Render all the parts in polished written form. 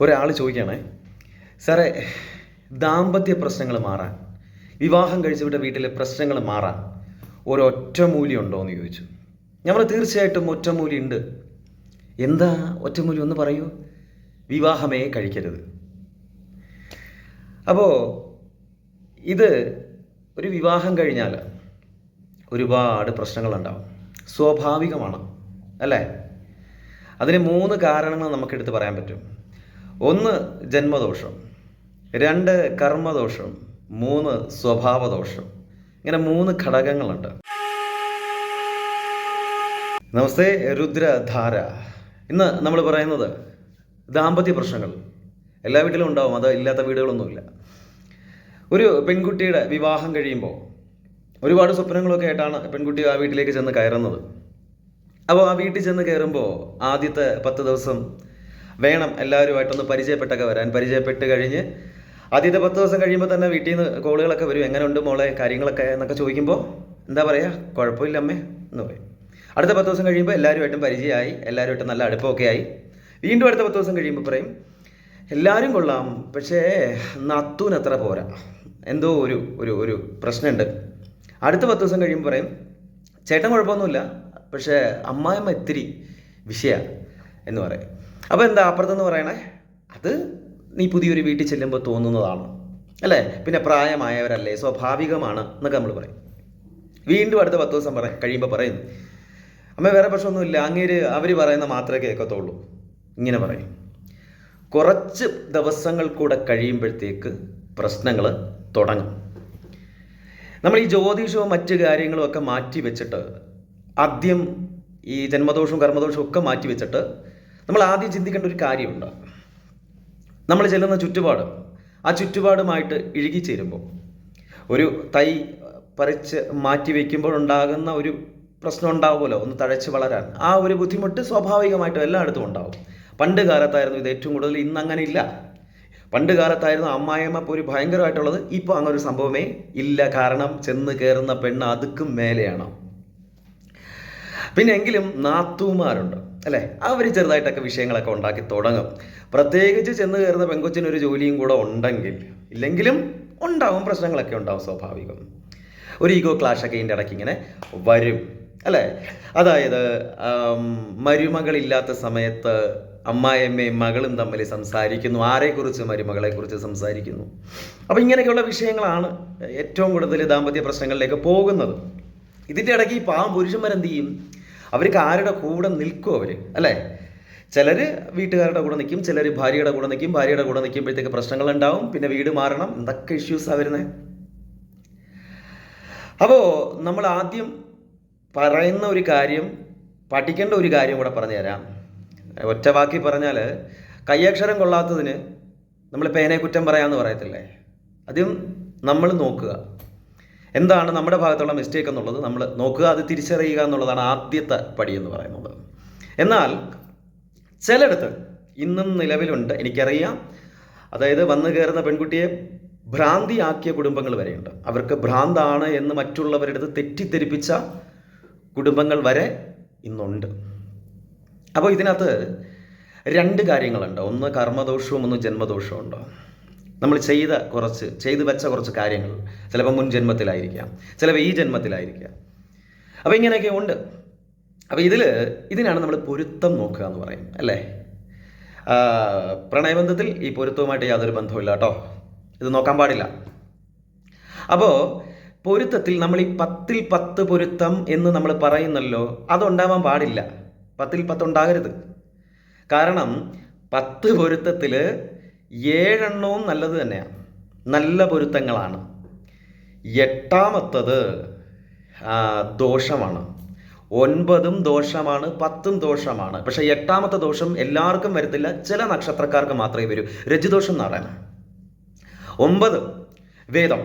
ഒരാൾ ചോദിക്കുകയാണേ, സാറേ, ദാമ്പത്യ പ്രശ്നങ്ങൾ മാറാൻ, വിവാഹം കഴിച്ചുവിട്ട വീട്ടിലെ പ്രശ്നങ്ങൾ മാറാൻ ഒരൊറ്റമൂലി ഉണ്ടോ എന്ന് ചോദിച്ചു. നമ്മൾ തീർച്ചയായിട്ടും ഒറ്റമൂലി ഉണ്ട്. എന്താ ഒറ്റമൂലി ഒന്ന് പറയൂ? വിവാഹമേ കഴിക്കരുത്. അപ്പോൾ ഇത് ഒരു വിവാഹം കഴിഞ്ഞാൽ ഒരുപാട് പ്രശ്നങ്ങളുണ്ടാവും, സ്വാഭാവികമാണ് അല്ലേ? അതിന് 3 കാരണങ്ങൾ നമുക്കെടുത്ത് പറയാൻ പറ്റും. 1 ജന്മദോഷം, 2 കർമ്മദോഷം, 3 സ്വഭാവദോഷം. ഇങ്ങനെ 3 ഘടകങ്ങളുണ്ട്. നമസ്തേ, രുദ്രധാര. ഇന്ന് നമ്മൾ പറയുന്നത് ദാമ്പത്യ പ്രശ്നങ്ങൾ. എല്ലാ വീട്ടിലും ഉണ്ടാവും, അത് ഇല്ലാത്ത വീടുകളൊന്നുമില്ല. ഒരു പെൺകുട്ടിയുടെ വിവാഹം കഴിയുമ്പോൾ ഒരുപാട് സ്വപ്നങ്ങളൊക്കെ ആയിട്ടാണ് പെൺകുട്ടി ആ വീട്ടിലേക്ക് ചെന്ന് കയറുന്നത്. അപ്പോൾ ആ വീട്ടിൽ ചെന്ന് കയറുമ്പോൾ ആദ്യത്തെ 10 ദിവസം വേണം എല്ലാവരുമായിട്ടൊന്ന് പരിചയപ്പെട്ടൊക്കെ വരാൻ. പരിചയപ്പെട്ട് കഴിഞ്ഞ് ആദ്യത്തെ 10 ദിവസം കഴിയുമ്പോൾ തന്നെ വീട്ടിൽ നിന്ന് കോളുകളൊക്കെ വരും. എങ്ങനെയുണ്ട് മോളെ, കാര്യങ്ങളൊക്കെ എന്നൊക്കെ ചോദിക്കുമ്പോൾ എന്താ പറയുക, കുഴപ്പമില്ല അമ്മേ എന്ന് പറയും. അടുത്ത 10 ദിവസം കഴിയുമ്പോൾ എല്ലാവരുമായിട്ടും പരിചയമായി, എല്ലാവരുമായിട്ടും നല്ല അടുപ്പമൊക്കെ ആയി. വീണ്ടും അടുത്ത 10 ദിവസം കഴിയുമ്പോൾ പറയും, എല്ലാവരും കൊള്ളാം, പക്ഷേ നത്തൂനത്ര പോരാ, എന്തോ ഒരു ഒരു ഒരു പ്രശ്നമുണ്ട്. അടുത്ത 10 ദിവസം കഴിയുമ്പോൾ പറയും, ചേട്ടൻ കുഴപ്പമൊന്നുമില്ല, പക്ഷേ അമ്മായിമ്മ ഇത്തിരി വിഷയമാണ് എന്ന് പറയും. അപ്പോൾ എന്താ അപ്പുറത്തെന്ന് പറയണേ, അത് നീ പുതിയൊരു വീട്ടിൽ ചെല്ലുമ്പോൾ തോന്നുന്നതാണ് അല്ലേ, പിന്നെ പ്രായമായവരല്ലേ, സ്വാഭാവികമാണ് എന്നൊക്കെ നമ്മൾ പറയും. വീണ്ടും അടുത്ത 10 ദിവസം കഴിയുമ്പോൾ പറയും, അമ്മ വേറെ പ്രശ്നമൊന്നുമില്ല, അവർ പറയുന്ന മാത്രമേ കേൾക്കത്തുള്ളൂ, ഇങ്ങനെ പറയും. കുറച്ച് ദിവസങ്ങൾ കൂടെ കഴിയുമ്പോഴത്തേക്ക് പ്രശ്നങ്ങൾ തുടങ്ങും. നമ്മൾ ഈ ജ്യോതിഷവും മറ്റ് കാര്യങ്ങളും ഒക്കെ മാറ്റി വെച്ചിട്ട്, ആദ്യം ഈ ജന്മദോഷവും കർമ്മദോഷവും ഒക്കെ മാറ്റി വെച്ചിട്ട് നമ്മൾ ആദ്യം ചിന്തിക്കേണ്ട ഒരു കാര്യമുണ്ട്. നമ്മൾ ചെല്ലുന്ന ചുറ്റുപാട്, ആ ചുറ്റുപാടുമായിട്ട് ഇഴുകിച്ചേരുമ്പോൾ, ഒരു തൈ പറിച്ച് മാറ്റി വയ്ക്കുമ്പോഴുണ്ടാകുന്ന ഒരു പ്രശ്നം ഉണ്ടാവുമല്ലോ, ഒന്ന് തഴച്ച് വളരാൻ. ആ ഒരു ബുദ്ധിമുട്ട് സ്വാഭാവികമായിട്ടും എല്ലായിടത്തും ഉണ്ടാവും. പണ്ട് കാലത്തായിരുന്നു ഇത് ഏറ്റവും കൂടുതൽ, ഇന്നങ്ങനെ ഇല്ല. പണ്ട് കാലത്തായിരുന്നു അമ്മായിയമ്മ ഇപ്പോൾ ഒരു ഭയങ്കരമായിട്ടുള്ളത്, ഇപ്പോൾ അങ്ങനെ ഒരു സംഭവമേ ഇല്ല. കാരണം ചെന്ന് കയറുന്ന പെണ്ണ് അതുക്കും മേലെയാണ്. പിന്നെ എങ്കിലും നാത്തൂമാരുണ്ട് അല്ലേ, അവർ ചെറുതായിട്ടൊക്കെ വിഷയങ്ങളൊക്കെ ഉണ്ടാക്കി തുടങ്ങും. പ്രത്യേകിച്ച് ചെന്ന് കയറുന്ന പെങ്കൊച്ചിനൊരു ജോലിയും കൂടെ ഉണ്ടെങ്കിൽ, ഇല്ലെങ്കിലും ഉണ്ടാവും, പ്രശ്നങ്ങളൊക്കെ ഉണ്ടാവും, സ്വാഭാവികം. ഒരു ഈഗോ ക്ലാഷൊക്കെ ഇതിൻ്റെ ഇടയ്ക്ക് ഇങ്ങനെ വരും അല്ലേ. അതായത് മരുമകളില്ലാത്ത സമയത്ത് അമ്മായിയമ്മയും മകളും തമ്മിൽ സംസാരിക്കുന്നു, ആരെക്കുറിച്ച്, മരുമകളെക്കുറിച്ച് സംസാരിക്കുന്നു. അപ്പം ഇങ്ങനെയൊക്കെയുള്ള വിഷയങ്ങളാണ് ഏറ്റവും കൂടുതൽ ദാമ്പത്യ പ്രശ്നങ്ങളിലേക്ക് പോകുന്നത്. ഇതിൻ്റെ ഇടയ്ക്ക് ഈ പാവം പുരുഷന്മാരെന്ത് ചെയ്യും? അവർക്ക് ആരുടെ കൂടെ നിൽക്കും അവർ അല്ലേ? ചിലർ വീട്ടുകാരുടെ കൂടെ നിൽക്കും, ചിലർ ഭാര്യയുടെ കൂടെ നിൽക്കും. ഭാര്യയുടെ കൂടെ നിൽക്കുമ്പോഴത്തേക്ക് പ്രശ്നങ്ങളുണ്ടാവും, പിന്നെ വീട് മാറണം, എന്തൊക്കെ ഇഷ്യൂസാണ് വരുന്നത്. അപ്പോൾ നമ്മൾ ആദ്യം പറയുന്ന ഒരു കാര്യം, പഠിക്കേണ്ട ഒരു കാര്യം കൂടെ പറഞ്ഞു തരാം. ഒറ്റ വാക്കി പറഞ്ഞാൽ, കയ്യക്ഷരം കൊള്ളാത്തതിന് നമ്മൾ പേനയെ കുറ്റം പറയാമെന്ന് പറയത്തില്ലേ, ആദ്യം നമ്മൾ നോക്കുക എന്താണ് നമ്മുടെ ഭാഗത്തുള്ള മിസ്റ്റേക്ക് എന്നുള്ളത് നമ്മൾ നോക്കുക, അത് തിരിച്ചറിയുക എന്നുള്ളതാണ് ആദ്യത്തെ പടി എന്ന് പറയുന്നത്. എന്നാൽ ചിലയിടത്ത് ഇന്നും നിലവിലുണ്ട്, എനിക്കറിയാം. അതായത് വന്നു കയറുന്ന പെൺകുട്ടിയെ ഭ്രാന്തിയാക്കിയ കുടുംബങ്ങൾ വരെയുണ്ട്. അവർക്ക് ഭ്രാന്താണ് എന്ന് മറ്റുള്ളവരുടെ അടുത്ത് തെറ്റിദ്ധരിപ്പിച്ച കുടുംബങ്ങൾ വരെ ഇന്നുണ്ട്. അപ്പോൾ ഇതിനകത്ത് 2 കാര്യങ്ങളുണ്ട്. ഒന്ന് കർമ്മദോഷവും ഒന്ന് ജന്മദോഷവും ഉണ്ട്. നമ്മൾ ചെയ്തു വെച്ച കുറച്ച് കാര്യങ്ങൾ ചിലപ്പോൾ മുൻ ജന്മത്തിലായിരിക്കാം, ചിലപ്പോൾ ഈ ജന്മത്തിലായിരിക്കാം. അപ്പോൾ ഇങ്ങനെയൊക്കെ ഉണ്ട്. അപ്പോൾ ഇതിനാണ് നമ്മൾ പൊരുത്തം നോക്കുക എന്ന് പറയും അല്ലേ. പ്രണയബന്ധത്തിൽ ഈ പൊരുത്തവുമായിട്ട് യാതൊരു ബന്ധവുമില്ല കേട്ടോ, ഇത് നോക്കാൻ പാടില്ല. അപ്പോൾ പൊരുത്തത്തിൽ നമ്മൾ ഈ 10ൽ 10 പൊരുത്തം എന്ന് നമ്മൾ പറയുന്നല്ലോ, അതുണ്ടാവാൻ പാടില്ല. 10ൽ 10 ഉണ്ടാകരുത്. കാരണം 10 പൊരുത്തത്തിൽ 7 എണ്ണവും നല്ലത് തന്നെയാണ്, നല്ല പൊരുത്തങ്ങളാണ്. 8ാമത്തത് ദോഷമാണ്. 9ഉം ദോഷമാണ്, 10ഉം ദോഷമാണ്. പക്ഷെ 8ാമത്തെ ദോഷം എല്ലാവർക്കും വരത്തില്ല, ചില നക്ഷത്രക്കാർക്ക് മാത്രമേ വരൂ. രജ്ജുദോഷം എന്ന് പറയുന്നത്. 9 വേദം,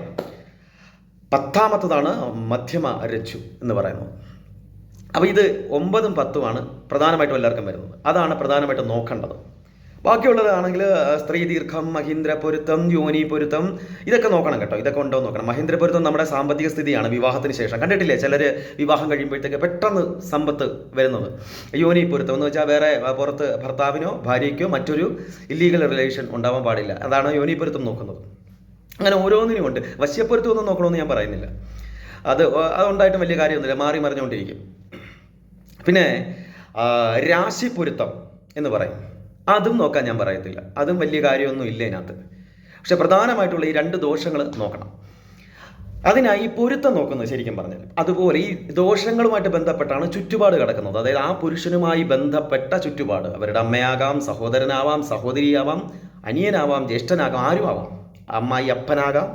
10ാമത്തതാണ് മധ്യമ രജ്ജു എന്ന് പറയുന്നത്. അപ്പോൾ ഇത് 9ഉം 10ഉമാണ് പ്രധാനമായിട്ടും എല്ലാവർക്കും വരുന്നത്. അതാണ് പ്രധാനമായിട്ടും നോക്കേണ്ടത്. ബാക്കിയുള്ളതാണെങ്കിൽ സ്ത്രീ ദീർഘം, മഹീന്ദ്ര പൊരുത്തം, യോനി പൊരുത്തം, ഇതൊക്കെ നോക്കണം കേട്ടോ. ഇതൊക്കെ ഉണ്ടോ എന്ന് നോക്കണം. മഹീന്ദ്ര പൊരുത്തം നമ്മുടെ സാമ്പത്തിക സ്ഥിതിയാണ് വിവാഹത്തിന് ശേഷം. കണ്ടിട്ടില്ലേ ചിലർ വിവാഹം കഴിയുമ്പോഴത്തേക്ക് പെട്ടെന്ന് സമ്പത്ത് വരുന്നത്. യോനി പൊരുത്തം എന്ന് വെച്ചാൽ വേറെ പുറത്ത് ഭർത്താവിനോ ഭാര്യയ്ക്കോ മറ്റൊരു ഇല്ലീഗൽ റിലേഷൻ ഉണ്ടാവാൻ പാടില്ല. അതാണ് യോനി പൊരുത്തം നോക്കുന്നത്. അങ്ങനെ ഓരോന്നിനും ഉണ്ട്. വശ്യപ്പൊരുത്തം ഒന്നും നോക്കണമെന്ന് ഞാൻ പറയുന്നില്ല. അതുണ്ടായിട്ടും വലിയ കാര്യമൊന്നുമില്ല, മാറി മറിഞ്ഞുകൊണ്ടിരിക്കും. പിന്നെ രാശിപ്പൊരുത്തം എന്ന് പറയും, അതും നോക്കാൻ ഞാൻ പറയത്തില്ല. അതും വലിയ കാര്യമൊന്നും ഇല്ല ഇതിനകത്ത്. പക്ഷെ പ്രധാനമായിട്ടുള്ള ഈ 2 ദോഷങ്ങൾ നോക്കണം. അതിനായി പൊരുത്തം നോക്കുന്നത് ശരിക്കും പറഞ്ഞാൽ. അതുപോലെ ഈ ദോഷങ്ങളുമായിട്ട് ബന്ധപ്പെട്ടാണ് ചുറ്റുപാട് കിടക്കുന്നത്. അതായത് ആ പുരുഷനുമായി ബന്ധപ്പെട്ട ചുറ്റുപാട്. അവരുടെ അമ്മയാകാം, സഹോദരനാവാം, സഹോദരിയാവാം, അനിയനാവാം, ജ്യേഷ്ഠനാകാം, ആരും ആവാം, അമ്മായി അപ്പനാകാം,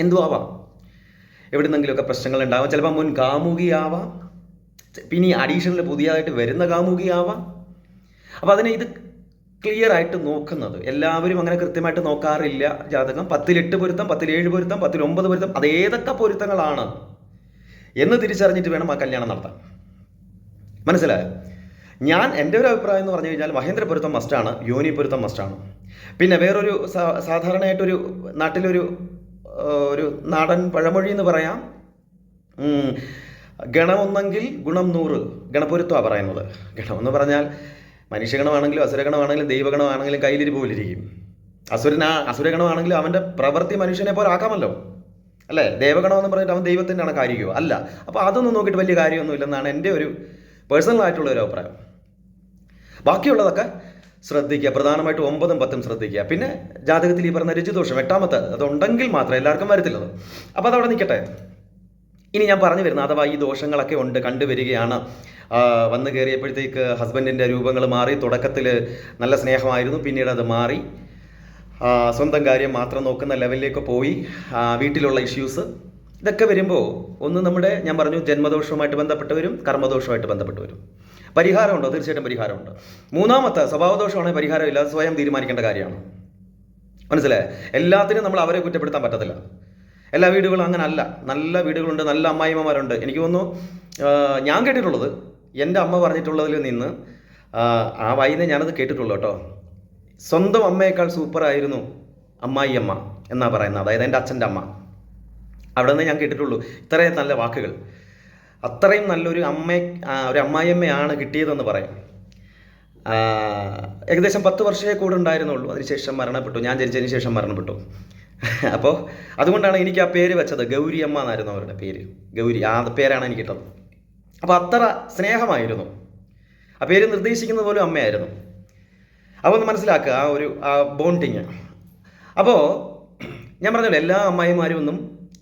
എന്തു ആവാം. എവിടുന്നെങ്കിലുമൊക്കെ പ്രശ്നങ്ങൾ ഉണ്ടാവാം. ചിലപ്പോൾ മുൻ കാമുകിയാവാം, പിന്നെ ഈ അഡീഷണൽ പുതിയതായിട്ട് വരുന്ന കാമുകിയാവാം. അപ്പോൾ അതിനെ ഇത് ക്ലിയർ ആയിട്ട് നോക്കുന്നത് എല്ലാവരും അങ്ങനെ കൃത്യമായിട്ട് നോക്കാറില്ല. ജാതകം 10ൽ 8 പൊരുത്തം, 10ൽ 7 പൊരുത്തം, 10ൽ 9 പൊരുത്തം, അത് ഏതൊക്കെ പൊരുത്തങ്ങളാണ് എന്ന് തിരിച്ചറിഞ്ഞിട്ട് വേണം ആ കല്യാണം നടത്താൻ. മനസ്സിലായോ? എൻ്റെ ഒരു അഭിപ്രായം എന്ന് പറഞ്ഞു കഴിഞ്ഞാൽ മഹേന്ദ്ര പൊരുത്തം മസ്റ്റാണ്, യോനി പൊരുത്തം മസ്റ്റാണ്. പിന്നെ വേറൊരു സാധാരണയായിട്ടൊരു നാട്ടിലൊരു നാടൻ പഴമൊഴി എന്ന് പറയാം, ഗണമൊന്നെങ്കിൽ ഗുണം 100, ഗണപ്പൊരുത്തമാണ് പറയുന്നത്. ഗണമെന്ന് പറഞ്ഞാൽ മനുഷ്യഗണമാണെങ്കിലും അസുരഗണമാണെങ്കിലും ദൈവഗണമാണെങ്കിലും കയ്യിലിരിപ്പോലിരിക്കും. അസുരഗണമാണെങ്കിലും അവൻ്റെ പ്രവൃത്തി മനുഷ്യനെ പോലെ ആക്കാമല്ലോ, അല്ലേ? ദേവഗണം എന്ന് പറഞ്ഞിട്ട് അവൻ ദൈവത്തിൻ്റെ കണക്കായിരിക്കുമോ? അല്ല. അപ്പോൾ അതൊന്നും നോക്കിയിട്ട് വലിയ കാര്യമൊന്നുമില്ലെന്നാണ് എൻ്റെ ഒരു പേഴ്സണലായിട്ടുള്ള ഒരു അഭിപ്രായം. ബാക്കിയുള്ളതൊക്കെ ശ്രദ്ധിക്കുക. പ്രധാനമായിട്ടും 9ഉം 10ഉം ശ്രദ്ധിക്കുക. പിന്നെ ജാതകത്തിൽ ഈ പറഞ്ഞ രുചിദോഷം 8ാമത്തെ അതുണ്ടെങ്കിൽ മാത്രമേ, എല്ലാവർക്കും വരത്തില്ലത്. അപ്പോൾ അതവിടെ നിൽക്കട്ടെ. ഇനി ഞാൻ പറഞ്ഞു വരുന്നത്, അഥവാ ഈ ദോഷങ്ങളൊക്കെ ഉണ്ട്, കണ്ടുവരികയാണ്, വന്നു കയറിയപ്പോഴത്തേക്ക് ഹസ്ബൻഡിൻ്റെ രൂപങ്ങൾ മാറി. തുടക്കത്തിൽ നല്ല സ്നേഹമായിരുന്നു, പിന്നീട് അത് മാറി, സ്വന്തം കാര്യം മാത്രം നോക്കുന്ന ലെവലിലേക്ക് പോയി, വീട്ടിലുള്ള ഇഷ്യൂസ്, ഇതൊക്കെ വരുമ്പോൾ ഒന്ന് നമ്മുടെ, ഞാൻ പറഞ്ഞു, ജന്മദോഷവുമായിട്ട് ബന്ധപ്പെട്ട് വരും, കർമ്മദോഷവുമായിട്ട് ബന്ധപ്പെട്ട് വരും. പരിഹാരമുണ്ടോ? തീർച്ചയായിട്ടും പരിഹാരമുണ്ട്. 3ാമത്തെ സ്വഭാവദോഷമാണെങ്കിൽ പരിഹാരമില്ല, സ്വയം തീരുമാനിക്കേണ്ട കാര്യമാണ്. മനസ്സിലായേ? എല്ലാത്തിനും നമ്മൾ അവരെ കുറ്റപ്പെടുത്താൻ പറ്റത്തില്ല. എല്ലാ വീടുകളും അങ്ങനെ അല്ല. നല്ല വീടുകളുണ്ട്, നല്ല അമ്മായിമ്മമാരുണ്ട്. എനിക്ക് തോന്നുന്നു, ഞാൻ കേട്ടിട്ടുള്ളത്, എൻ്റെ അമ്മ പറഞ്ഞിട്ടുള്ളതിൽ നിന്ന് ആ വായിന്ന് ഞാനത് കേട്ടിട്ടുള്ളൂ കേട്ടോ. സ്വന്തം അമ്മയേക്കാൾ സൂപ്പറായിരുന്നു അമ്മായി അമ്മ എന്നാ പറയുന്നത്. അതായത് എൻ്റെ അച്ഛൻ്റെ അമ്മ. അവിടെ നിന്ന് ഞാൻ കേട്ടിട്ടുള്ളൂ ഇത്രയും നല്ല വാക്കുകൾ. അത്രയും നല്ലൊരു ഒരു അമ്മായിയമ്മയാണ് കിട്ടിയതെന്ന് പറയാം. ഏകദേശം 10 വർഷമേ കൂടെ ഉണ്ടായിരുന്നുള്ളൂ. അതിനുശേഷം മരണപ്പെട്ടു. ഞാൻ ജനിച്ചതിന് ശേഷം മരണപ്പെട്ടു. അപ്പോൾ അതുകൊണ്ടാണ് എനിക്ക് ആ പേര് വെച്ചത്. ഗൗരി അമ്മ എന്നായിരുന്നു അവരുടെ പേര്. ഗൗരി, ആ പേരാണ് എനിക്ക് കിട്ടത്. അപ്പോൾ അത്ര സ്നേഹമായിരുന്നു. ആ പേര് നിർദ്ദേശിക്കുന്നത് പോലും അമ്മയായിരുന്നു. അപ്പോൾ ഒന്ന് മനസ്സിലാക്കുക ആ ബോണ്ടിങ്. അപ്പോൾ ഞാൻ പറഞ്ഞല്ലോ, എല്ലാ അമ്മായിമാരും ഒന്നും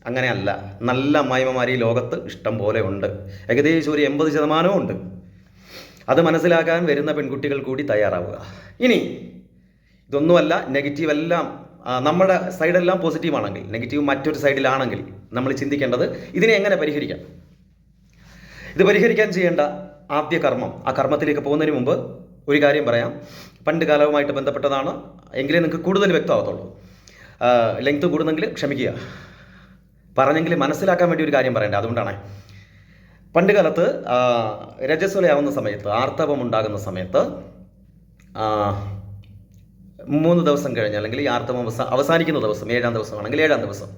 അങ്ങനെയല്ല. നല്ല അമ്മായിമ്മമാർ ഈ ലോകത്ത് ഇഷ്ടം പോലെ ഉണ്ട്. ഏകദേശം ഒരു 80% ഉണ്ട്. അത് മനസ്സിലാക്കാൻ വരുന്ന പെൺകുട്ടികൾ കൂടി തയ്യാറാവുക. ഇനി ഇതൊന്നുമല്ല, നെഗറ്റീവ് എല്ലാം നമ്മുടെ സൈഡെല്ലാം പോസിറ്റീവാണെങ്കിൽ, നെഗറ്റീവ് മറ്റൊരു സൈഡിലാണെങ്കിൽ നമ്മൾ ചിന്തിക്കേണ്ടത് ഇതിനെ എങ്ങനെ പരിഹരിക്കാം. ഇത് പരിഹരിക്കാൻ ചെയ്യേണ്ട ആദ്യ കർമ്മം, ആ കർമ്മത്തിലേക്ക് പോകുന്നതിന് മുമ്പ് ഒരു കാര്യം പറയാം. പണ്ട് കാലവുമായിട്ട് ബന്ധപ്പെട്ടതാണ്, എങ്കിലേ നിങ്ങൾക്ക് കൂടുതൽ വ്യക്തമാകത്തുള്ളൂ. ലെങ്ത് കൂടുന്നെങ്കിൽ ക്ഷമിക്കുക. പറഞ്ഞെങ്കിൽ മനസ്സിലാക്കാൻ വേണ്ടി ഒരു കാര്യം പറയണ്ടേ, അതുകൊണ്ടാണ്. പണ്ട് കാലത്ത് രജസ്വലയാവുന്ന സമയത്ത്, ആർത്തവം ഉണ്ടാകുന്ന സമയത്ത് 3 ദിവസം കഴിഞ്ഞ്, അല്ലെങ്കിൽ ഈ ആർത്തവം അവസാനിക്കുന്ന ദിവസം, 7ാം ദിവസമാണെങ്കിൽ 7ാം ദിവസം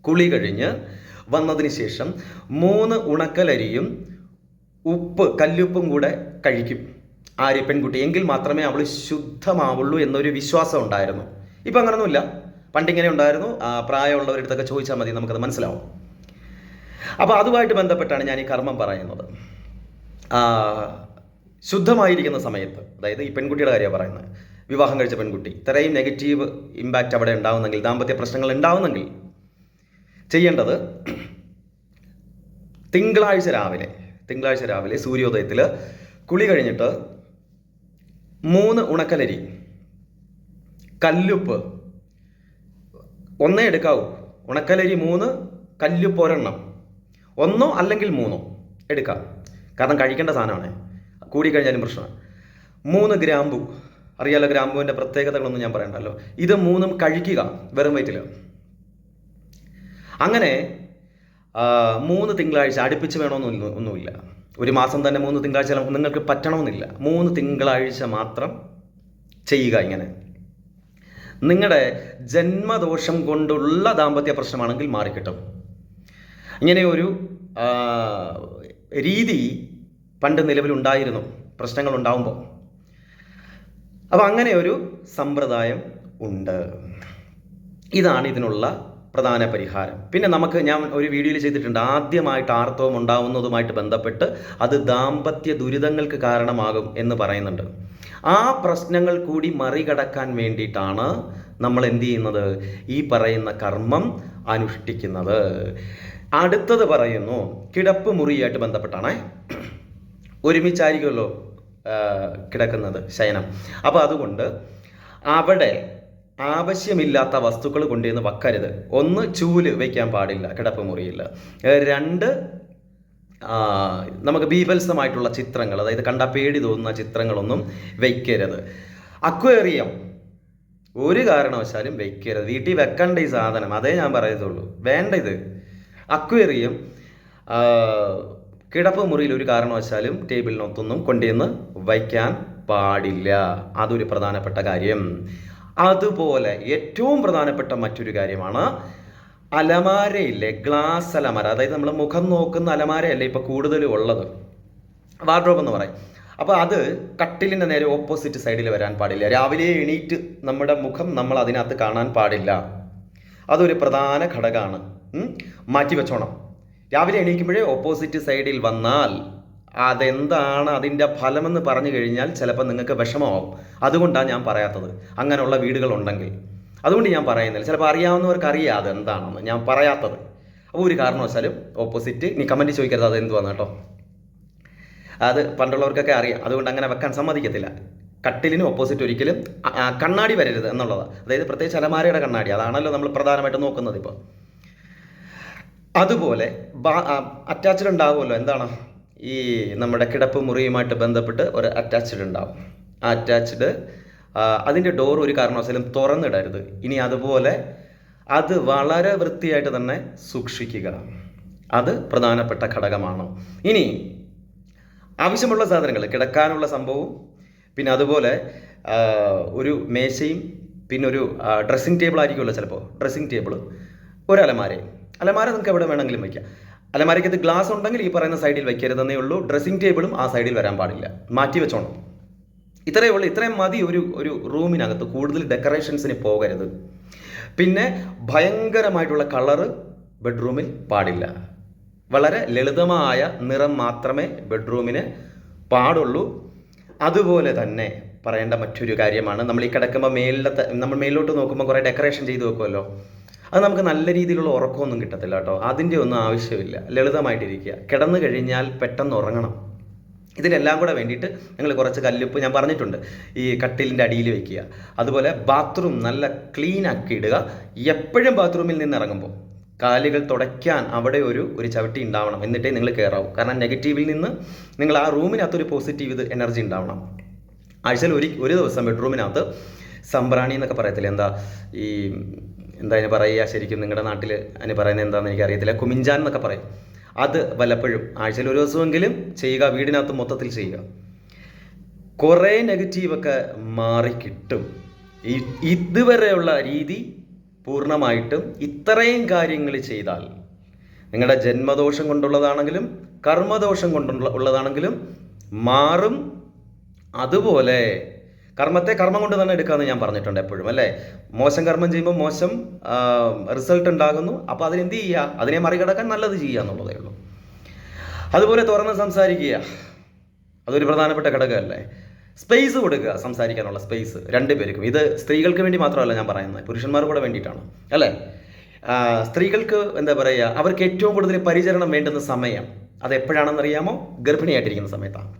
കുളി കഴിഞ്ഞ് വന്നതിന് ശേഷം 3 ഉണക്കലരിയും കല്ലുപ്പും കൂടെ കഴിക്കും ആര്? പെൺകുട്ടി. എങ്കിൽ മാത്രമേ അവൾ ശുദ്ധമാവുള്ളൂ എന്നൊരു വിശ്വാസം ഉണ്ടായിരുന്നു. ഇപ്പം അങ്ങനൊന്നുമില്ല. പണ്ടിങ്ങനെ ഉണ്ടായിരുന്നു. പ്രായമുള്ളവരടുത്തൊക്കെ ചോദിച്ചാൽ മതി, നമുക്കത് മനസ്സിലാവും. അപ്പോൾ അതുമായിട്ട് ബന്ധപ്പെട്ടാണ് ഞാൻ ഈ കർമ്മം പറയുന്നത്. ശുദ്ധമായിരിക്കുന്ന സമയത്ത്, അതായത് ഈ പെൺകുട്ടിയുടെ കാര്യമാണ് പറയുന്നത്, വിവാഹം കഴിച്ച പെൺകുട്ടി, ഇത്രയും നെഗറ്റീവ് ഇമ്പാക്റ്റ് അവിടെ ഉണ്ടാവുന്നെങ്കിൽ, ദാമ്പത്യ പ്രശ്നങ്ങൾ ഉണ്ടാവുന്നെങ്കിൽ ചെയ്യേണ്ടത് തിങ്കളാഴ്ച രാവിലെ സൂര്യോദയത്തിൽ കുളി കഴിഞ്ഞിട്ട് 3 ഉണക്കലരി, കല്ലുപ്പ് ഒന്നേ എടുക്കാവൂ. ഉണക്കലരി 3, കല്ലുപ്പ് 1 1 അല്ലെങ്കിൽ 3 എടുക്കാം. കാരണം കഴിക്കേണ്ട സാധനമാണ്, കൂടിക്കഴിഞ്ഞാലും പ്രശ്നമാണ്. 3 ഗ്രാമ്പു, അറിയാലോ ഗ്രാമ്പുവിൻ്റെ പ്രത്യേകതകളൊന്നും ഞാൻ പറയണ്ടല്ലോ. ഇത് 3ഉം കഴിക്കുക വെറും വയറ്റിൽ. അങ്ങനെ 3 തിങ്കളാഴ്ച അടുപ്പിച്ച് വേണമെന്നൊന്നുമില്ല. ഒരു മാസം തന്നെ 3 തിങ്കളാഴ്ച നിങ്ങൾക്ക് പറ്റണമെന്നില്ല. 3 തിങ്കളാഴ്ച മാത്രം ചെയ്യുക. ഇങ്ങനെ നിങ്ങളുടെ ജന്മദോഷം കൊണ്ടുള്ള ദാമ്പത്യ പ്രശ്നമാണെങ്കിൽ മാറിക്കിട്ടും. ഇങ്ങനെ ഒരു രീതി പണ്ട് നിലവിലുണ്ടായിരുന്നു പ്രശ്നങ്ങൾ ഉണ്ടാവുമ്പോൾ. അപ്പോൾ അങ്ങനെ ഒരു സമ്പ്രദായം ഉണ്ട്. ഇതാണ് ഇതിനുള്ള പ്രധാന പരിഹാരം. പിന്നെ ഞാൻ ഒരു വീഡിയോയിൽ ചെയ്തിട്ടുണ്ട്, ആദ്യമായിട്ട് ആർത്തവം ഉണ്ടാവുന്നതുമായിട്ട് ബന്ധപ്പെട്ട് അത് ദാമ്പത്യ ദുരിതങ്ങൾക്ക് കാരണമാകും എന്ന് പറയുന്നുണ്ട്. ആ പ്രശ്നങ്ങൾ കൂടി മറികടക്കാൻ വേണ്ടിയിട്ടാണ് നമ്മൾ എന്ത് ചെയ്യുന്നത്, ഈ പറയുന്ന കർമ്മം അനുഷ്ഠിക്കുന്നത്. അടുത്തത് പറയുന്നു, കിടപ്പ് മുറിയായിട്ട് ബന്ധപ്പെട്ടാണ്. ഒരുമിച്ചായിരിക്കുമല്ലോ കിടക്കുന്നത്, ശയനം. അപ്പോൾ അതുകൊണ്ട് അവിടെ ആവശ്യമില്ലാത്ത വസ്തുക്കൾ കൊണ്ടുവന്ന് വെക്കരുത്. ഒന്ന്, ചൂല് വയ്ക്കാൻ പാടില്ല കിടപ്പ് മുറിയിൽ. രണ്ട്, നമുക്ക് ബീഭത്സമായിട്ടുള്ള ചിത്രങ്ങൾ, അതായത് കണ്ട പേടി തോന്നുന്ന ചിത്രങ്ങളൊന്നും വയ്ക്കരുത്. അക്വേറിയം ഒരു കാരണവശാലും വയ്ക്കരുത്. വീട്ടിൽ വെക്കണ്ട ഈ സാധനം, അതേ ഞാൻ പറയത്തുള്ളൂ. വേണ്ട ഇത്. അക്വേറിയം കിടപ്പ് മുറിയിൽ ഒരു കാരണവശാലും ടേബിളിനൊത്തൊന്നും കൊണ്ടുവന്ന് വയ്ക്കാൻ പാടില്ല. അതൊരു പ്രധാനപ്പെട്ട കാര്യം. അതുപോലെ ഏറ്റവും പ്രധാനപ്പെട്ട മറ്റൊരു കാര്യമാണ് അലമാരയില്ലേ, ഗ്ലാസ് അലമാര. അതായത് നമ്മൾ മുഖം നോക്കുന്ന അലമാരയല്ലേ ഇപ്പോൾ കൂടുതലും ഉള്ളത്, വാർഡ്രോബ് എന്ന് പറയും. അപ്പോൾ അത് കട്ടിലിൻ്റെ നേരെ ഓപ്പോസിറ്റ് സൈഡിൽ വരാൻ പാടില്ല. രാവിലെ എണീറ്റ് നമ്മുടെ മുഖം നമ്മൾ അതിനകത്ത് കാണാൻ പാടില്ല. അതൊരു പ്രധാന ഘടകമാണ്. മാറ്റി വെച്ചോണം. രാവിലെ എണീക്കുമ്പോഴേ ഓപ്പോസിറ്റ് സൈഡിൽ വന്നാൽ അതെന്താണ് അതിൻ്റെ ഫലമെന്ന് പറഞ്ഞു കഴിഞ്ഞാൽ ചിലപ്പോൾ നിങ്ങൾക്ക് വിഷമമാവും. അതുകൊണ്ടാണ് ഞാൻ പറയാത്തത്, അങ്ങനെയുള്ള വീടുകളുണ്ടെങ്കിൽ. അതുകൊണ്ട് ഞാൻ പറയുന്നില്ല. ചിലപ്പോൾ അറിയാവുന്നവർക്ക് അറിയാം അതെന്താണെന്ന്, ഞാൻ പറയാത്തത്. അപ്പോൾ ഒരു കാരണവശാലും ഓപ്പോസിറ്റ്, നീ കമൻറ്റ് ചോദിക്കരുത് അതെന്തുവാന്ന് കേട്ടോ. അത് പണ്ടുള്ളവർക്കൊക്കെ അറിയാം. അതുകൊണ്ട് അങ്ങനെ വെക്കാൻ സമ്മതിക്കത്തില്ല. കട്ടിലിന് ഓപ്പോസിറ്റ് ഒരിക്കലും കണ്ണാടി വരരുത് എന്നുള്ളതാണ്. അതായത് പ്രത്യേകിച്ച് അലമാരയുടെ കണ്ണാടി, അതാണല്ലോ നമ്മൾ പ്രധാനമായിട്ട് നോക്കുന്നത് ഇപ്പോൾ. അതുപോലെ അറ്റാച്ച്ഡ് ഉണ്ടാവുമല്ലോ, എന്താണ് ഈ നമ്മുടെ കിടപ്പ് മുറിയുമായിട്ട് ബന്ധപ്പെട്ട് ഒരു അറ്റാച്ച്ഡ് ഉണ്ടാവും. ആ അറ്റാച്ച്ഡ് അതിൻ്റെ ഡോർ ഒരു കാരണവശാലും തുറന്നിടരുത്. ഇനി അതുപോലെ അത് വളരെ വൃത്തിയായിട്ട് തന്നെ സൂക്ഷിക്കുക. അത് പ്രധാനപ്പെട്ട ഘടകമാണ്. ഇനി ആവശ്യമുള്ള സാധനങ്ങൾ, കിടക്കാനുള്ള സംഭവവും, പിന്നെ അതുപോലെ ഒരു മേശയും, പിന്നെ ഒരു ഡ്രസ്സിങ് ടേബിൾ ആയിരിക്കുമല്ലോ ചിലപ്പോൾ, ഡ്രസ്സിങ് ടേബിൾ, ഒരു അലമാരയും. അലമാര നമുക്ക് എവിടെ വേണമെങ്കിലും വയ്ക്കാം. അലമാരയ്ക്കകത്ത് ഗ്ലാസ് ഉണ്ടെങ്കിൽ ഈ പറയുന്ന സൈഡിൽ വയ്ക്കരുതെന്നേ ഉള്ളൂ. ഡ്രസ്സിങ് ടേബിളും ആ സൈഡിൽ വരാൻ പാടില്ല, മാറ്റി വെച്ചോണം. ഇത്രയേ ഉള്ളൂ. ഇത്രയും മതി ഒരു റൂമിനകത്ത്. കൂടുതൽ ഡെക്കറേഷൻസിന് പോകരുത്. പിന്നെ ഭയങ്കരമായിട്ടുള്ള കളറ് ബെഡ്റൂമിൽ പാടില്ല. വളരെ ലളിതമായ നിറം മാത്രമേ ബെഡ്റൂമിന് പാടുള്ളൂ. അതുപോലെ തന്നെ പറയേണ്ട മറ്റൊരു കാര്യമാണ്, നമ്മൾ ഈ കിടക്കുമ്പോൾ നമ്മൾ മേലിലോട്ട് നോക്കുമ്പോൾ കുറേ ഡെക്കറേഷൻ ചെയ്ത് വെക്കുമല്ലോ, അത് നമുക്ക് നല്ല രീതിയിലുള്ള ഉറക്കമൊന്നും കിട്ടത്തില്ല കേട്ടോ. അതിൻ്റെ ഒന്നും ആവശ്യമില്ല. ലളിതമായിട്ടിരിക്കുക. കിടന്നു കഴിഞ്ഞാൽ പെട്ടെന്ന് ഉറങ്ങണം. ഇതിനെല്ലാം കൂടെ വേണ്ടിയിട്ട് നിങ്ങൾ കുറച്ച് കല്ലുപ്പ് ഞാൻ പറഞ്ഞിട്ടുണ്ട്, ഈ കട്ടിലിൻ്റെ അടിയിൽ വയ്ക്കുക. അതുപോലെ ബാത്റൂം നല്ല ക്ലീൻ ആക്കി ഇടുക. എപ്പോഴും ബാത്റൂമിൽ നിന്ന് ഇറങ്ങുമ്പോൾ കാലുകൾ തുടയ്ക്കാൻ അവിടെ ഒരു ചവിട്ടി ഉണ്ടാവണം. എന്നിട്ടേ നിങ്ങൾ കയറാവൂ. കാരണം നെഗറ്റീവിൽ നിന്ന് നിങ്ങൾ ആ റൂമിനകത്തൊരു പോസിറ്റീവ് എനർജി ഉണ്ടാവണം. ആഴ്ചയിൽ ഒരു ദിവസം ബെഡ്റൂമിനകത്ത് സംബ്രാണി എന്നൊക്കെ പറയത്തില്ല, എന്താ അതിന് പറയുക ശരിക്കും നിങ്ങളുടെ നാട്ടിൽ അതിന് പറയുന്നത് എന്താണെന്ന് എനിക്കറിയത്തില്ല, കുമിഞ്ചാൻ എന്നൊക്കെ പറയും. അത് വല്ലപ്പോഴും ആഴ്ചയിൽ ഒരു ദിവസമെങ്കിലും ചെയ്യുക. വീടിനകത്ത് മൊത്തത്തിൽ ചെയ്യുക. കുറേ നെഗറ്റീവൊക്കെ മാറിക്കിട്ടും. ഇതുവരെയുള്ള രീതി പൂർണ്ണമായിട്ടും ഇത്രയും കാര്യങ്ങൾ ചെയ്താൽ നിങ്ങളുടെ ജന്മദോഷം കൊണ്ടുള്ളതാണെങ്കിലും കർമ്മദോഷം ഉള്ളതാണെങ്കിലും മാറും. അതുപോലെ കർമ്മത്തെ കർമ്മം കൊണ്ട് തന്നെ എടുക്കാമെന്ന് ഞാൻ പറഞ്ഞിട്ടുണ്ട് എപ്പോഴും, അല്ലേ? മോശം കർമ്മം ചെയ്യുമ്പോൾ മോശം റിസൾട്ട് ഉണ്ടാകുന്നു. അപ്പോൾ അതിനെന്ത് ചെയ്യുക? അതിനെ മറികടക്കാൻ നല്ലത് ചെയ്യുക എന്നുള്ളതേ ഉള്ളൂ. അതുപോലെ തുറന്ന് സംസാരിക്കുക, അതൊരു പ്രധാനപ്പെട്ട ഘടകമല്ലേ? സ്പേസ് കൊടുക്കുക, സംസാരിക്കാനുള്ള സ്പേസ് രണ്ടുപേർക്കും. ഇത് സ്ത്രീകൾക്ക് വേണ്ടി മാത്രമല്ല ഞാൻ പറയുന്നത്, പുരുഷന്മാർക്ക് കൂടെ വേണ്ടിയിട്ടാണ്, അല്ലേ? സ്ത്രീകൾക്ക് എന്താ പറയുക, അവർക്ക് ഏറ്റവും കൂടുതൽ പരിചരണം വേണ്ടുന്ന സമയം അത് എപ്പോഴാണെന്നറിയാമോ? ഗർഭിണിയായിട്ടിരിക്കുന്ന സമയത്താണ്.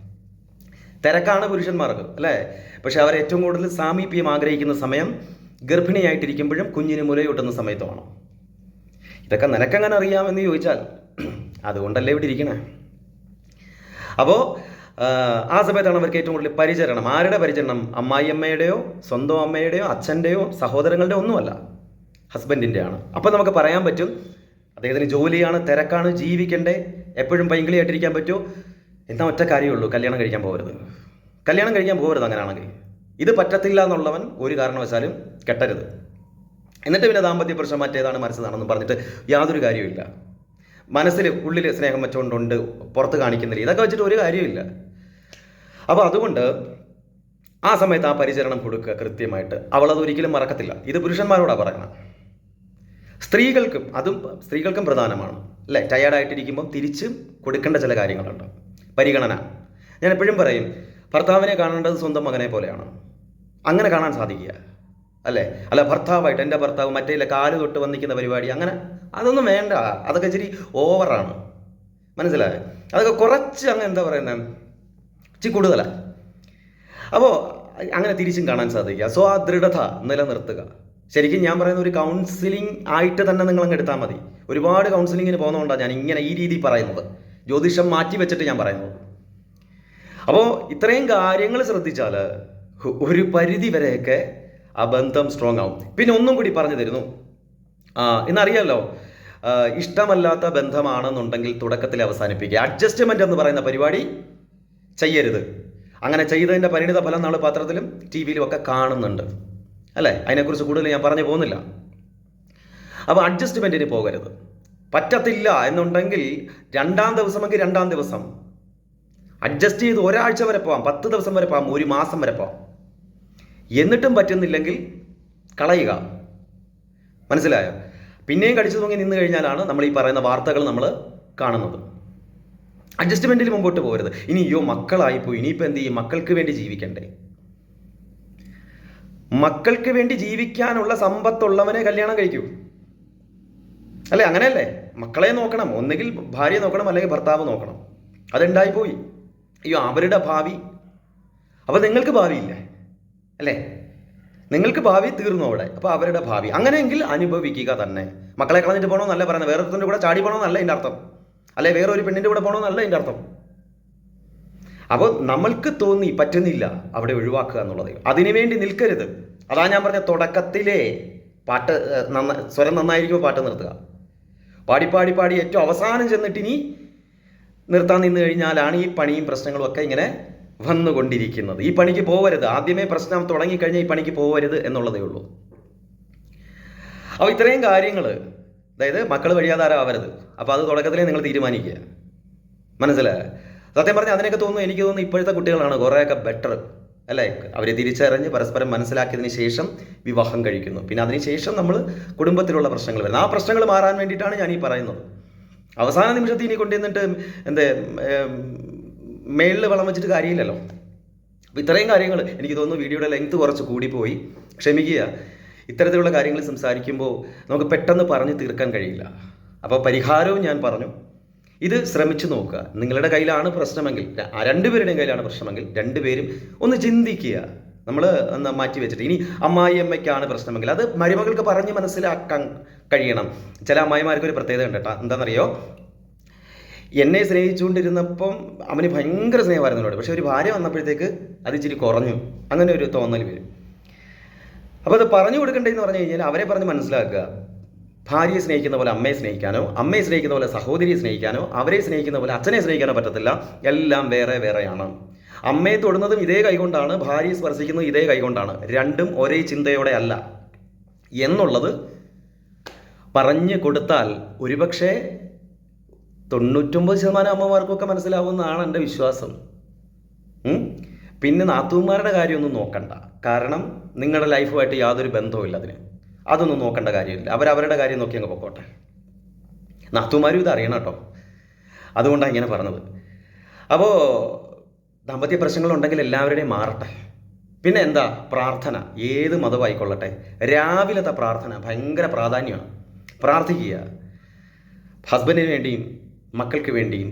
തിരക്കാണ് പുരുഷന്മാർക്ക്, അല്ലേ? പക്ഷെ അവർ ഏറ്റവും കൂടുതൽ സാമീപ്യം ആഗ്രഹിക്കുന്ന സമയം ഗർഭിണിയായിട്ടിരിക്കുമ്പോഴും കുഞ്ഞിന് മുലയൂട്ടുന്ന സമയത്തുമാണ്. ഇതൊക്കെ നിനക്കെങ്ങനെ അറിയാമെന്ന് ചോദിച്ചാൽ അതുകൊണ്ടല്ലേ ഇവിടെ ഇരിക്കണേ. അപ്പോൾ ആ സമയത്താണ് അവർക്ക് ഏറ്റവും കൂടുതൽ പരിചരണം. ആരുടെ പരിചരണം? അമ്മായിയമ്മയുടെയോ സ്വന്തം അമ്മയുടെയോ അച്ഛൻ്റെയോ സഹോദരങ്ങളുടെയോ ഒന്നുമല്ല, ഹസ്ബൻഡിൻ്റെ ആണ്. അപ്പോൾ നമുക്ക് പറയാൻ പറ്റും അദ്ദേഹത്തിന് ജോലിയാണ്, തിരക്കാണ്, ജീവിക്കണ്ടേ, എപ്പോഴും പൈങ്കിളിയായിട്ടിരിക്കാൻ പറ്റുമോ? എന്നാൽ ഒറ്റ കാര്യമുള്ളൂ, കല്യാണം കഴിക്കാൻ പോകരുത്. കല്യാണം കഴിക്കാൻ പോകരുത് അങ്ങനെയാണെങ്കിൽ. ഇത് പറ്റത്തില്ല എന്നുള്ളവൻ ഒരു കാരണവശാലും കെട്ടരുത്. എന്നിട്ട് പിന്നെ ദാമ്പത്യ പ്രശ്നം മറ്റേതാണ് മനസ്സിലാണെന്ന് പറഞ്ഞിട്ട് യാതൊരു കാര്യമില്ല. മനസ്സിൽ ഉള്ളിൽ സ്നേഹം വെച്ചുകൊണ്ടുണ്ട്, പുറത്ത് കാണിക്കുന്നില്ല, ഇതൊക്കെ വെച്ചിട്ട് ഒരു കാര്യമില്ല. അപ്പോൾ അതുകൊണ്ട് ആ സമയത്ത് ആ പരിചരണം കൊടുക്കുക കൃത്യമായിട്ട്. അവളത് ഒരിക്കലും മറക്കത്തില്ല. ഇത് പുരുഷന്മാരോടാണ് പറയണം. സ്ത്രീകൾക്കും പ്രധാനമാണ് അല്ലേ. ടയേർഡായിട്ടിരിക്കുമ്പം തിരിച്ച് കൊടുക്കേണ്ട ചില കാര്യങ്ങളുണ്ട്. പരിഗണന. ഞാൻ എപ്പോഴും പറയും, ഭർത്താവിനെ കാണേണ്ടത് സ്വന്തം മകനെ പോലെയാണ്. അങ്ങനെ കാണാൻ സാധിക്കുക അല്ലേ. അല്ല ഭർത്താവായിട്ട് എൻ്റെ ഭർത്താവ് മറ്റേ കാല് തൊട്ട് വന്നിക്കുന്ന പരിപാടി, അങ്ങനെ അതൊന്നും വേണ്ട. അതൊക്കെ ഇച്ചിരി ഓവറാണ്, മനസ്സിലായോ? അതൊക്കെ കുറച്ച് അങ്ങ് എന്താ പറയുന്നത്, ഇച്ചിരി കൂടുതലാണ്. അപ്പോൾ അങ്ങനെ തിരിച്ചും കാണാൻ സാധിക്കുക. സോ ആ ദൃഢത നിലനിർത്തുക. ശരിക്കും ഞാൻ പറയുന്ന ഒരു കൗൺസിലിംഗ് ആയിട്ട് തന്നെ നിങ്ങളങ്ങ് എടുത്താൽ മതി. ഒരുപാട് കൗൺസിലിങ്ങിന് പോകുന്നതുകൊണ്ടാണ് ഞാൻ ഇങ്ങനെ ഈ രീതി പറയുന്നത്, ജ്യോതിഷം മാറ്റി വെച്ചിട്ട് ഞാൻ പറയുന്നത്. അപ്പോൾ ഇത്രയും കാര്യങ്ങൾ ശ്രദ്ധിച്ചാൽ ഒരു പരിധി വരെയൊക്കെ ആ ബന്ധം സ്ട്രോങ് ആവും. പിന്നെ ഒന്നും കൂടി പറഞ്ഞു തരുന്നു, ഇന്നറിയാമല്ലോ, ഇഷ്ടമല്ലാത്ത ബന്ധമാണെന്നുണ്ടെങ്കിൽ തുടക്കത്തിൽ അവസാനിപ്പിക്കുക. അഡ്ജസ്റ്റ്മെൻ്റ് എന്ന് പറയുന്ന പരിപാടി ചെയ്യരുത്. അങ്ങനെ ചെയ്തതിൻ്റെ പരിണിത ഫലം നമ്മൾ പത്രത്തിലും ടി വിയിലും ഒക്കെ കാണുന്നുണ്ട് അല്ലേ. അതിനെക്കുറിച്ച് കൂടുതൽ ഞാൻ പറഞ്ഞു പോകുന്നില്ല. അപ്പോൾ അഡ്ജസ്റ്റ്മെൻറ്റിന് പോകരുത്. പറ്റത്തില്ല എന്നുണ്ടെങ്കിൽ രണ്ടാം ദിവസം അഡ്ജസ്റ്റ് ചെയ്ത് ഒരാഴ്ച വരെ പോകാം, 10 ദിവസം വരെ പോകാം, ഒരു മാസം വരെ പോകാം. എന്നിട്ടും പറ്റുന്നില്ലെങ്കിൽ കളയുക. മനസ്സിലായോ? പിന്നെയും കടിച്ചു തൂങ്ങി നിന്ന് കഴിഞ്ഞാലാണ് നമ്മൾ ഈ പറയുന്ന വാർത്തകൾ നമ്മൾ കാണുന്നത്. അഡ്ജസ്റ്റ്മെൻറ്റിൽ മുമ്പോട്ട് പോകരുത്. മക്കളായിപ്പോയി, ഇനിയിപ്പോൾ എന്ത് ചെയ്യും? മക്കൾക്ക് വേണ്ടി ജീവിക്കണ്ടേ? മക്കൾക്ക് വേണ്ടി ജീവിക്കാനുള്ള സമ്പത്തുള്ളവനെ കല്യാണം കഴിക്കൂ അല്ലേ? അങ്ങനെയല്ലേ? മക്കളെ നോക്കണം, ഒന്നുകിൽ ഭാര്യയെ നോക്കണം, അല്ലെങ്കിൽ ഭർത്താവ് നോക്കണം. അതുണ്ടായിപ്പോയി. അവരുടെ ഭാവി. അപ്പോൾ നിങ്ങൾക്ക് ഭാവിയില്ലേ അല്ലേ? നിങ്ങൾക്ക് ഭാവി തീർന്നു അവിടെ. അപ്പോൾ അവരുടെ ഭാവി അങ്ങനെയെങ്കിൽ അനുഭവിക്കുക തന്നെ. മക്കളെ കളഞ്ഞിട്ട് പോകണമെന്നല്ല പറയുന്നത്, വേറൊരുത്തിൻ്റെ കൂടെ ചാടി പോകണമെന്നല്ല എൻ്റെ അർത്ഥം, അല്ലെ വേറെ ഒരു പെണ്ണിൻ്റെ കൂടെ പോകണമെന്നല്ല എൻ്റെ അർത്ഥം. അപ്പോൾ നമ്മൾക്ക് തോന്നി പറ്റുന്നില്ല, അവിടെ ഒഴിവാക്കുക എന്നുള്ളത്. അതിനുവേണ്ടി നിൽക്കരുത്. അതാ ഞാൻ പറഞ്ഞ തുടക്കത്തിലെ പാട്ട് സ്വരം നന്നായിരിക്കുമ്പോൾ പാട്ട് നിർത്തുക. പാടി ഏറ്റവും അവസാനം ചെന്നിട്ട് ഇനി നിർത്താൻ നിന്ന് കഴിഞ്ഞാലാണ് ഈ പണിയും പ്രശ്നങ്ങളും ഒക്കെ ഇങ്ങനെ വന്നുകൊണ്ടിരിക്കുന്നത്. ഈ പണിക്ക് പോവരുത്. ആദ്യമേ പ്രശ്നം തുടങ്ങിക്കഴിഞ്ഞാൽ ഈ പണിക്ക് പോവരുത് എന്നുള്ളതേ ഉള്ളൂ. അപ്പോൾ ഇത്രയും കാര്യങ്ങൾ, അതായത് മക്കൾ വഴിയാധാരമാവരുത്. അപ്പോൾ അത് തുടക്കത്തിലേ നിങ്ങൾ തീരുമാനിക്കുക. മനസ്സിലായോ? സത്യം പറഞ്ഞാൽ അതിനൊക്കെ എനിക്ക് തോന്നുന്നു ഇപ്പോഴത്തെ കുട്ടികളാണ് കുറേയൊക്കെ ബെറ്റർ അല്ലേ. അവർ തിരിച്ചറിഞ്ഞ് പരസ്പരം മനസ്സിലാക്കിയതിന് ശേഷം വിവാഹം കഴിക്കുന്നു. പിന്നെ അതിനുശേഷം നമ്മൾ കുടുംബത്തിലുള്ള പ്രശ്നങ്ങൾ വരുന്നത്. ആ പ്രശ്നങ്ങൾ മാറാൻ വേണ്ടിയിട്ടാണ് ഞാൻ ഈ പറയുന്നത്. അവസാന നിമിഷത്തിൽ ഇനി കൊണ്ടുവന്നിട്ട് മേളിൽ വളം വെച്ചിട്ട് കാര്യമില്ലല്ലോ. അപ്പോൾ ഇത്രയും കാര്യങ്ങൾ എനിക്ക് തോന്നുന്നു വീഡിയോയുടെ ലെങ്ത് കുറച്ച് കൂടിപ്പോയി, ക്ഷമിക്കുക. ഇത്തരത്തിലുള്ള കാര്യങ്ങൾ സംസാരിക്കുമ്പോൾ നമുക്ക് പെട്ടെന്ന് പറഞ്ഞു തീർക്കാൻ കഴിയില്ല. അപ്പോൾ പരിഹാരവും ഞാൻ പറഞ്ഞു. ഇത് ശ്രമിച്ചു നോക്കുക. നിങ്ങളുടെ കയ്യിലാണ് പ്രശ്നമെങ്കിൽ, രണ്ടുപേരുടെയും കയ്യിലാണ് പ്രശ്നമെങ്കിൽ, രണ്ടുപേരും ഒന്ന് ചിന്തിക്കുക. നമ്മൾ മാറ്റി വെച്ചിട്ട് ഇനി അമ്മായിയമ്മയ്ക്കാണ് പ്രശ്നമെങ്കിൽ അത് മരുമകൾക്ക് പറഞ്ഞ് മനസ്സിലാക്കാൻ കഴിയണം. ചില അമ്മായിമാർക്ക് ഒരു പ്രത്യേകത ഉണ്ട് കേട്ടോ. എന്താണെന്നറിയോ? എന്നെ സ്നേഹിച്ചുകൊണ്ടിരുന്നപ്പം അവന് ഭയങ്കര സ്നേഹമായിരുന്നു എന്നോട്. പക്ഷെ ഒരു ഭാര്യ വന്നപ്പോഴത്തേക്ക് അത് ഇച്ചിരി കുറഞ്ഞു, അങ്ങനെ ഒരു തോന്നൽ വരും. അപ്പോൾ അത് പറഞ്ഞു കൊടുക്കണ്ടേന്ന് പറഞ്ഞു കഴിഞ്ഞാൽ അവരെ പറഞ്ഞ് മനസ്സിലാക്കുക. ഭാര്യയെ സ്നേഹിക്കുന്ന പോലെ അമ്മയെ സ്നേഹിക്കാനോ, അമ്മയെ സ്നേഹിക്കുന്ന പോലെ സഹോദരിയെ സ്നേഹിക്കാനോ, അവരെ സ്നേഹിക്കുന്ന പോലെ അച്ഛനെ സ്നേഹിക്കാനോ പറ്റത്തില്ല. എല്ലാം വേറെ വേറെയാണ്. അമ്മയെ തൊടുന്നതും ഇതേ കൈകൊണ്ടാണ്, ഭാര്യയെ സ്പർശിക്കുന്നതും ഇതേ കൈകൊണ്ടാണ്. രണ്ടും ഒരേ ചിന്തയോടെ അല്ല എന്നുള്ളത് പറഞ്ഞു കൊടുത്താൽ ഒരുപക്ഷെ 99% അമ്മമാർക്കൊക്കെ മനസ്സിലാവുമെന്നാണ് എൻ്റെ വിശ്വാസം. പിന്നെ നാത്തൂന്മാരുടെ കാര്യമൊന്നും നോക്കണ്ട. കാരണം നിങ്ങളുടെ ലൈഫുമായിട്ട് യാതൊരു ബന്ധവുമില്ല. അതൊന്നും നോക്കേണ്ട കാര്യമില്ല. അവരവരുടെ കാര്യം നോക്കി അങ്ങ് പൊക്കോട്ടെ. നാത്തൂന്മാരും ഇത് അറിയണം കേട്ടോ. അതുകൊണ്ടാണ് ഇങ്ങനെ പറഞ്ഞത്. അപ്പോൾ ദാമ്പത്യ പ്രശ്നങ്ങളുണ്ടെങ്കിൽ എല്ലാവരുടെയും മാറട്ടെ. പിന്നെ എന്താ? പ്രാർത്ഥന. ഏത് മതമായിക്കൊള്ളട്ടെ, രാവിലത്തെ പ്രാർത്ഥന ഭയങ്കര പ്രാധാന്യമാണ്. പ്രാർത്ഥിക്കുക. ഹസ്ബൻഡിന് വേണ്ടിയും മക്കൾക്ക് വേണ്ടിയും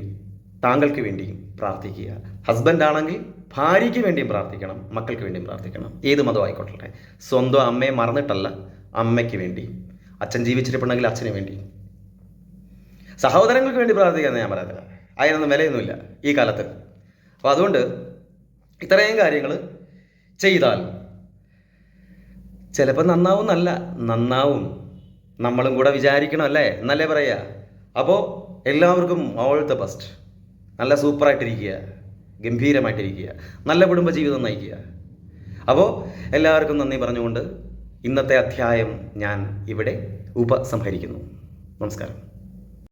താങ്കൾക്ക് വേണ്ടിയും പ്രാർത്ഥിക്കുക. ഹസ്ബൻഡ് ആണെങ്കിൽ ഭാര്യയ്ക്ക് വേണ്ടിയും പ്രാർത്ഥിക്കണം, മക്കൾക്ക് വേണ്ടിയും പ്രാർത്ഥിക്കണം. ഏത് മതമായിക്കൊള്ളട്ടെ. സ്വന്തം അമ്മയെ മറന്നിട്ടല്ല, അമ്മയ്ക്ക് വേണ്ടി. അച്ഛൻ ജീവിച്ചിരിപ്പുണ്ടെങ്കിൽ അച്ഛന് വേണ്ടി. സഹോദരങ്ങൾക്ക് വേണ്ടി പ്രാർത്ഥിക്കാമെന്ന് ഞാൻ പറയുന്നത്. അതിനൊന്നും വിലയൊന്നുമില്ല ഈ കാലത്ത്. അപ്പോൾ അതുകൊണ്ട് ഇത്രയും കാര്യങ്ങൾ ചെയ്താൽ ചിലപ്പോൾ നന്നാവും. നമ്മളും കൂടെ വിചാരിക്കണം അല്ലേ, എന്നല്ലേ പറയുക. അപ്പോൾ എല്ലാവർക്കും ഓൾ ദ ബെസ്റ്റ്. നല്ല സൂപ്പറായിട്ടിരിക്കുക, ഗംഭീരമായിട്ടിരിക്കുക, നല്ല കുടുംബജീവിതം നയിക്കുക. അപ്പോൾ എല്ലാവർക്കും നന്ദി പറഞ്ഞുകൊണ്ട് ഇന്നത്തെ അധ്യായം ഞാൻ ഇവിടെ ഉപസംഹരിക്കുന്നു. നമസ്കാരം.